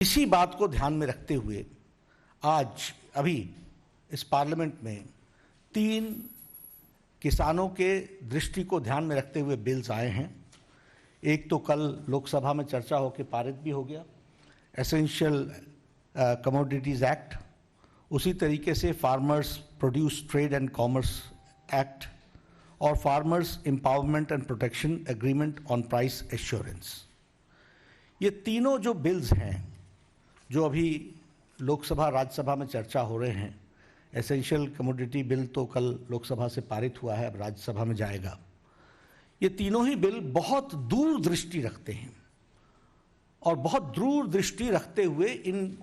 इसी बात को ध्यान में रखते हुए आज अभी इस पार्लियामेंट में 3 किसानों के दृष्टि को ध्यान में रखते हुए बिल्स आए हैं। एक तो कल लोकसभा में चर्चा होकर पारित भी हो गया, एसेंशियल कमोडिटीज एक्ट। उसी तरीके से farmers produce trade and commerce act और farmers empowerment and protection agreement on price assurance. ये तीनों जो बिल्स हैं जो अभी लोकसभा राज्यसभा में चर्चा हो रहे हैं, एसेंशियल कमोडिटी बिल तो कल लोकसभा से पारित हुआ है, अब राज्यसभा में जाएगा। ये तीनों ही बिल बहुत दूरदृष्टि रखते हैं और बहुत दूरदृष्टि रखते हुए इन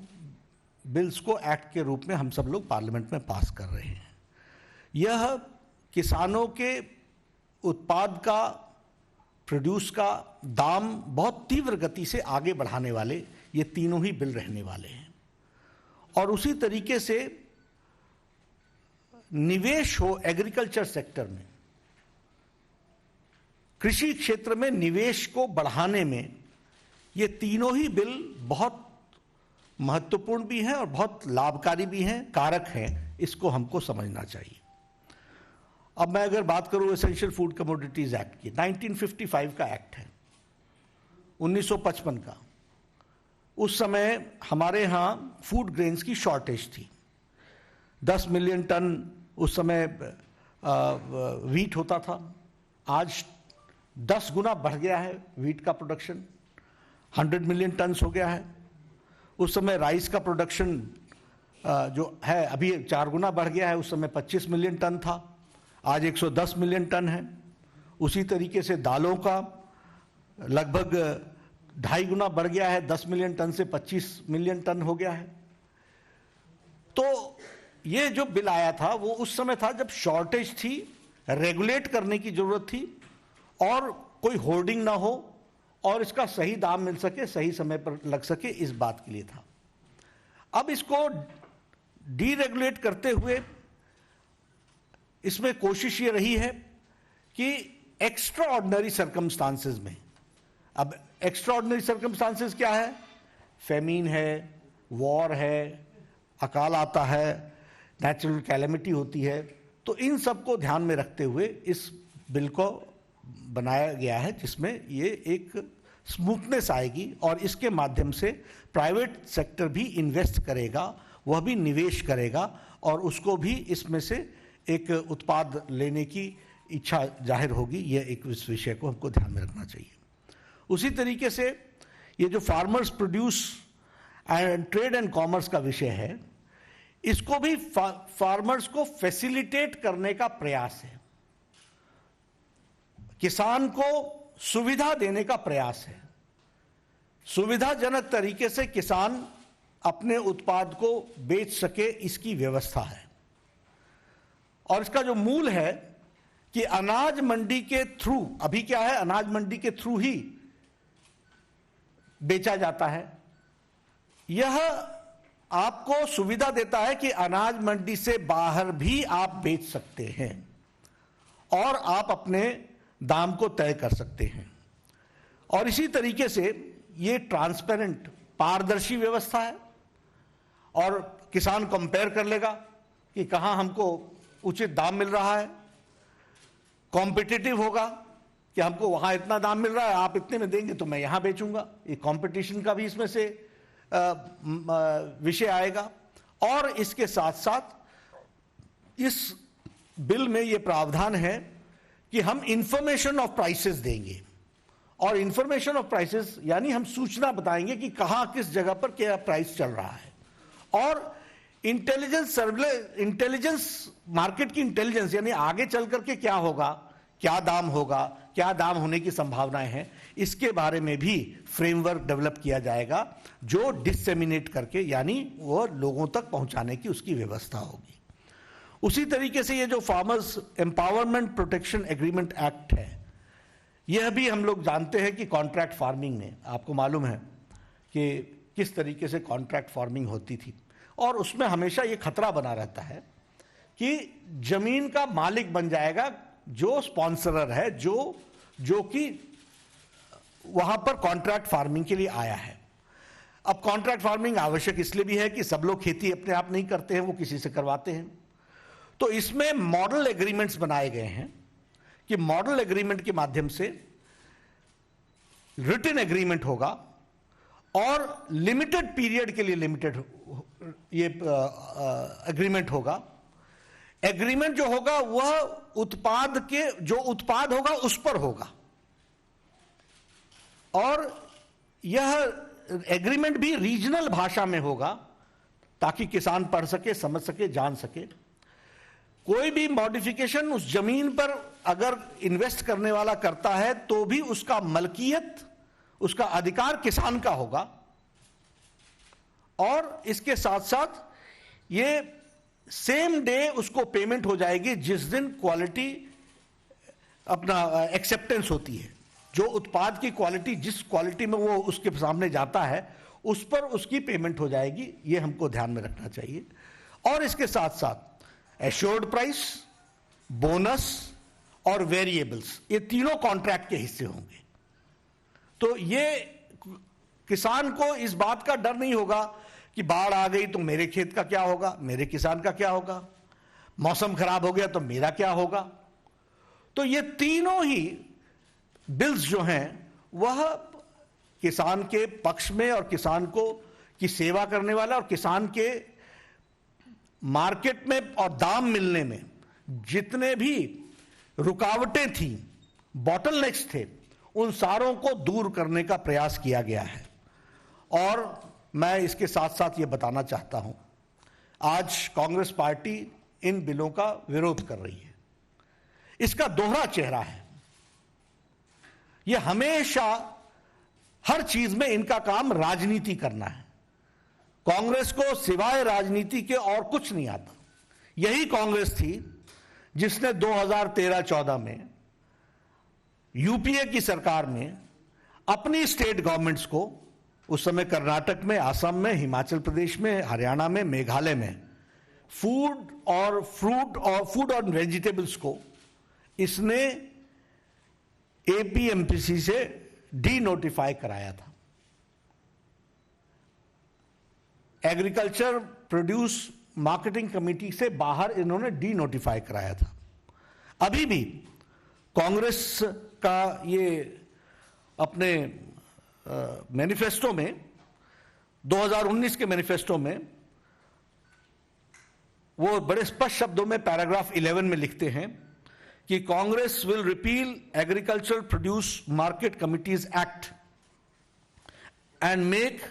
बिल्स को एक्ट के रूप में हम सब लोग पार्लियामेंट में पास कर रहे हैं। यह किसानों के उत्पाद का, प्रोड्यूस का दाम बहुत तीव्र गति से आगे बढ़ाने वाले ये तीनों ही बिल रहने वाले हैं। और उसी तरीके से निवेश हो एग्रीकल्चर सेक्टर में, कृषि क्षेत्र में निवेश को बढ़ाने में ये तीनों ही बिल बहुत महत्वपूर्ण भी हैं और बहुत लाभकारी भी हैं, कारक हैं। इसको हमको समझना चाहिए। अब मैं अगर बात करूं एसेंशियल फूड कमोडिटीज एक्ट की, 1955 का एक्ट है, 1955 का। उस समय हमारे यहाँ फूड ग्रेन्स की शॉर्टेज थी। 10 मिलियन टन उस समय वीट होता था। आज 10 गुना बढ़ गया है वीट का प्रोडक्शन, 100 मिलियन टन हो गया है। उस समय राइस का प्रोडक्शन जो है अभी 4 गुना बढ़ गया है, उस समय 25 मिलियन टन था, आज 110 मिलियन टन है। उसी तरीके से दालों का लगभग 2.5 गुना बढ़ गया है, 10 मिलियन टन से 25 मिलियन टन हो गया है। तो ये जो बिल आया था वो उस समय था जब शॉर्टेज थी, रेगुलेट करने की जरूरत थी और कोई होर्डिंग ना हो और इसका सही दाम मिल सके, सही समय पर लग सके, इस बात के लिए था। अब इसको डीरेगुलेट करते हुए इसमें कोशिश ये रही है कि एक्स्ट्रा ऑर्डिनरी सर्कमस्टांसेस में, अब एक्स्ट्रा ऑर्डिनरी सर्कमस्टांसेस क्या है? फेमीन है, वॉर है, अकाल आता है, नेचुरल कैलेमिटी होती है। तो इन सब को ध्यान में रखते हुए इस बिल को बनाया गया है, जिसमें ये एक स्मूथनेस आएगी और इसके माध्यम से प्राइवेट सेक्टर भी इन्वेस्ट करेगा, वह भी निवेश करेगा और उसको भी इसमें से एक उत्पाद लेने की इच्छा जाहिर होगी। यह एक इस विषय को हमको ध्यान में रखना चाहिए। उसी तरीके से ये जो farmers produce and trade and commerce का विषय है, इसको भी फार्मर्स को फैसिलिटेट करने का प्रयास है, किसान को सुविधा देने का प्रयास है। सुविधाजनक तरीके से किसान अपने उत्पाद को बेच सके, इसकी व्यवस्था है। और इसका जो मूल है कि अनाज मंडी के थ्रू, अभी क्या है, अनाज मंडी के थ्रू ही बेचा जाता है। यह आपको सुविधा देता है कि अनाज मंडी से बाहर भी आप बेच सकते हैं और आप अपने दाम को तय कर सकते हैं। और इसी तरीके से ये ट्रांसपेरेंट, पारदर्शी व्यवस्था है और किसान कंपेयर कर लेगा कि कहां हमको उचित दाम मिल रहा है। कॉम्पिटिटिव होगा कि हमको वहां इतना दाम मिल रहा है, आप इतने में देंगे तो मैं यहां बेचूंगा। ये कंपटीशन का भी इसमें से विषय आएगा। और इसके साथ साथ इस बिल में ये प्रावधान है कि हम इंफॉर्मेशन ऑफ प्राइसेस देंगे। और इंफॉर्मेशन ऑफ प्राइसेस यानी हम सूचना बताएंगे कि कहां किस जगह पर क्या प्राइस चल रहा है। और इंटेलिजेंस मार्केट की इंटेलिजेंस यानी आगे चल करके क्या होगा, क्या दाम होगा, क्या दाम होने की संभावनाएं हैं, इसके बारे में भी फ्रेमवर्क डेवलप किया जाएगा जो डिसेमिनेट करके यानी वो लोगों तक पहुंचाने की उसकी व्यवस्था होगी। उसी तरीके से ये जो farmers empowerment protection agreement act है, यह भी हम लोग जानते हैं कि कॉन्ट्रैक्ट फार्मिंग में, आपको मालूम है कि किस तरीके से कॉन्ट्रैक्ट फार्मिंग होती थी और उसमें हमेशा ये खतरा बना रहता है कि जमीन का मालिक बन जाएगा जो स्पॉन्सरर है, जो कि वहां पर कॉन्ट्रैक्ट फार्मिंग के लिए आया है। अब कॉन्ट्रैक्ट फार्मिंग आवश्यक इसलिए भी है कि सब लोग खेती अपने आप नहीं करते हैं, वो किसी से करवाते हैं। तो इसमें मॉडल एग्रीमेंट्स बनाए गए हैं कि मॉडल एग्रीमेंट के माध्यम से रिटन एग्रीमेंट होगा और लिमिटेड पीरियड के लिए लिमिटेड ये एग्रीमेंट होगा। एग्रीमेंट जो होगा वह उत्पाद के जो उत्पाद होगा उस पर होगा, और यह एग्रीमेंट भी रीजनल भाषा में होगा ताकि किसान पढ़ सके, समझ सके, जान सके। कोई भी मॉडिफिकेशन उस जमीन पर अगर इन्वेस्ट करने वाला करता है तो भी उसका मलकियत, उसका अधिकार किसान का होगा, और इसके साथ साथ ये सेम डे उसको पेमेंट हो जाएगी जिस दिन क्वालिटी अपना एक्सेप्टेंस होती है। जो उत्पाद की क्वालिटी, जिस क्वालिटी में वो उसके सामने जाता है उस पर उसकी पेमेंट हो जाएगी, ये हमको ध्यान में रखना चाहिए। और इसके साथ साथ एश्योर्ड प्राइस, बोनस और वेरिएबल्स, ये तीनों कॉन्ट्रैक्ट के हिस्से होंगे। तो ये किसान को इस बात का डर नहीं होगा कि बाढ़ आ गई तो मेरे खेत का क्या होगा, मेरे किसान का क्या होगा, मौसम खराब हो गया तो मेरा क्या होगा। तो ये तीनों ही बिल्स जो हैं वह किसान के पक्ष में और किसान को की सेवा करने वाला और किसान के मार्केट में और दाम मिलने में जितने भी रुकावटें थी, बॉटलनेक्स थे, उन सारों को दूर करने का प्रयास किया गया है। और मैं इसके साथ साथ ये बताना चाहता हूं, आज कांग्रेस पार्टी इन बिलों का विरोध कर रही है। इसका दोहरा चेहरा है। ये हमेशा हर चीज में इनका काम राजनीति करना है। कांग्रेस को सिवाय राजनीति के और कुछ नहीं आता। यही कांग्रेस थी जिसने 2013-14 में यूपीए की सरकार में अपनी स्टेट गवर्नमेंट्स को, उस समय कर्नाटक में, असम में, हिमाचल प्रदेश में, हरियाणा में, मेघालय में फूड और वेजिटेबल्स को इसने एपीएमसी से डी नोटिफाई कराया था। एग्रीकल्चर प्रोड्यूस मार्केटिंग कमेटी से बाहर इन्होंने डी नोटिफाई कराया था। अभी भी कांग्रेस का ये अपने मैनिफेस्टो में, 2019 के मैनिफेस्टो में वो बड़े स्पष्ट शब्दों में पैराग्राफ 11 में लिखते हैं कि Congress will repeal agriculture produce market committees act and make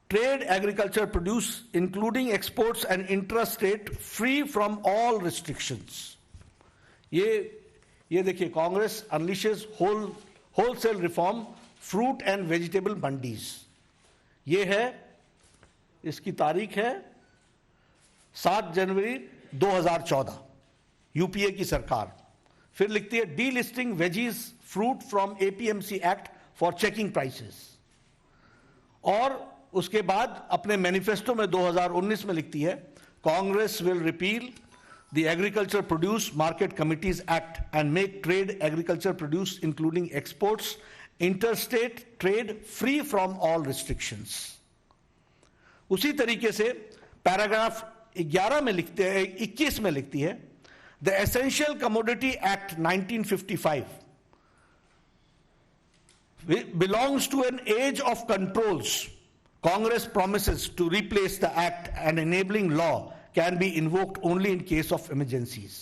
trade agriculture produce including exports and intra state free from all restrictions. ये देखिए, Congress unleashes wholesale reform fruit and vegetable mandis. ये है, इसकी तारीख है 7 जनवरी 2014, यूपीए की सरकार। फिर लिखती है D listing veggies fruit from APMC act for checking prices. और उसके बाद अपने मैनिफेस्टो में 2019 में लिखती है Congress will repeal the agriculture produce market committees act and make trade agriculture produce including exports interstate trade free from all restrictions. उसी तरीके से पैराग्राफ 11 में लिखते हैं, 21 में लिखती है The Essential Commodity Act 1955 belongs to an age of controls. Congress promises to replace the act, and enabling law can be invoked only in case of emergencies.